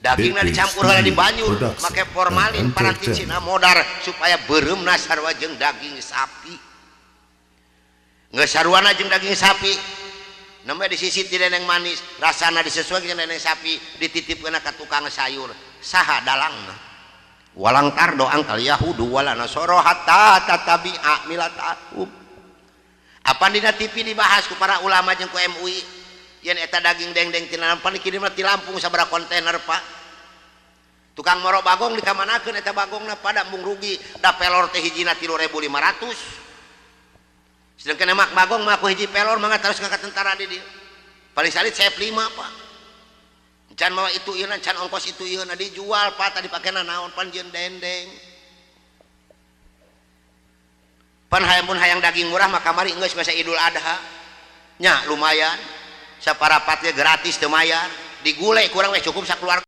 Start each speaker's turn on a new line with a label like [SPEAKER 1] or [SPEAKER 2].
[SPEAKER 1] dagingnya dicampur di banyu make formalin paranti cina modar supaya beureum sarua jeung daging sapi geus sarwana jeung daging sapi namanya disisiti neneng manis rasana disesuaikan neneng sapi dititipkeun ka tukang sayur saha dalangna walang tardo angkal yahudu wala nasoro hatta tatabi'a milatahum apa dina TV dibahas ku para ulama jeung ku MUI yen eta daging dengdeng tina Lampung dikirimna ti Lampung sabaraha kontainer Pak tukang moro bagong dikamanakeun eta bagongna pada mung rugi da pelor teh hijina 3.500 sedangkan emak bagong mah ku hiji pelor mangga terus ka tentara di dieu paling salit saya 5 Pak can mawa itu ieu can ongkos itu ieu dijual Pak tadi pakena naon pan jeung dendeng pan hayang daging murah maka mari geus masa Idul Adha nya lumayan saparapat ge gratis teu mayar digulai kurang we cukup sakeluarga